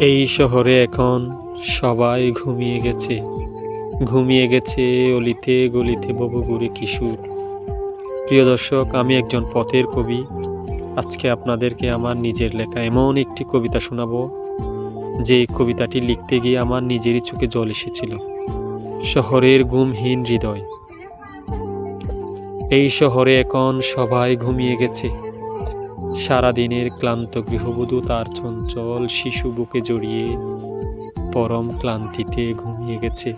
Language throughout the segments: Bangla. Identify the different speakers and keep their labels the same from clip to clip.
Speaker 1: এই শহরে এখন সবাই ঘুমিয়ে গেছে। ঘুমিয়ে গেছে অলিতে গলিতে ভবঘুরে কিশোর। প্রিয় দর্শক, আমি একজন পথের কবি। আজকে আপনাদেরকে আমার নিজের লেখা এমন একটি কবিতা শোনাবো, যে কবিতাটি লিখতে গিয়ে আমার নিজেরই চোখে জল এসেছিল। শহরের ঘুমহীন হৃদয়। এই শহরে এখন সবাই ঘুমিয়ে গেছে। সারাদিনের ক্লান্ত গৃহবধূ তার চঞ্চল শিশু বুকে জড়িয়ে পরম ক্লান্তিতে ঘুমিয়ে গেছে।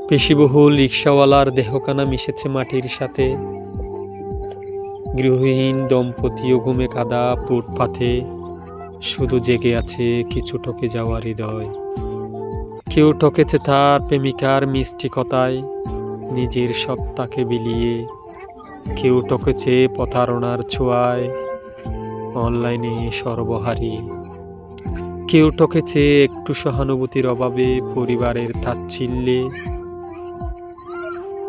Speaker 1: পেশিবহুল রিকশাওয়ালার দেহখানা মিশেছে মাটির সাথে। গৃহহীন দম্পতিও ঘুমে কাদা ফুটপাথে। শুধু জেগে আছে কিছু ঠকে যাওয়া হৃদয়। কেউ ঠকেছে তার প্রেমিকার মিষ্টি কথায়, নিজের সত্তাকে বিলিয়ে। কেউ ঠকেছে প্রতারণার ছোঁয়ায়, অনলাইনে সর্বহারিয়ে। কেউ ঠকেছে একটু সহানুভূতির অভাবে, পরিবারের তাচ্ছিল্যে।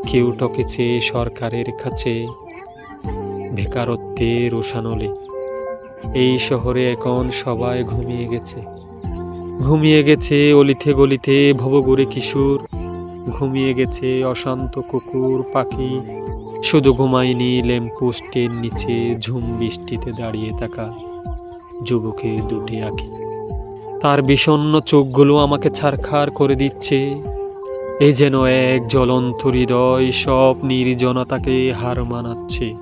Speaker 1: কেউ ঠকেছে সরকারের কাছে, বেকারত্বের রোষানলে। এই শহরে এখন সবাই ঘুমিয়ে গেছে। ঘুমিয়ে গেছে অলিতে গলিতে ভবঘুরে কিশোর। ঘুমিয়ে গেছে অশান্ত কুকুর পাখি। শুধু ঘুমায়নি ল্যাম্পপোস্টের নিচে ঝুম বৃষ্টিতে দাঁড়িয়ে থাকা যুবকের দুটি আঁখি। তার বিষণ্ণ চোখগুলো আমাকে ছারখার করে দিচ্ছে। এ যেন এক জ্বলন্ত হৃদয় সব নির্জনতাকে হার মানাচ্ছে।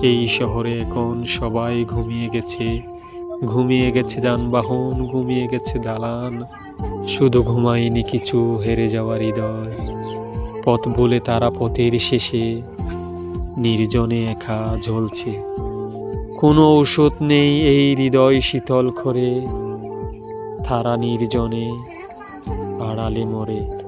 Speaker 1: এই শহরে এখন সবাই ঘুমিয়ে গেছে। ঘুমিয়ে গেছে যানবাহন, ঘুমিয়ে গেছে দালান। শুধু ঘুমায়নি কিছু হেরে যাওয়া হৃদয়। পথ ভুলে তারা পথের শেষে নির্জনে একা জ্বলছে। কোনো ঔষধ নেই এই হৃদয় শীতল করে, তারা নির্জনে আড়ালে মরে।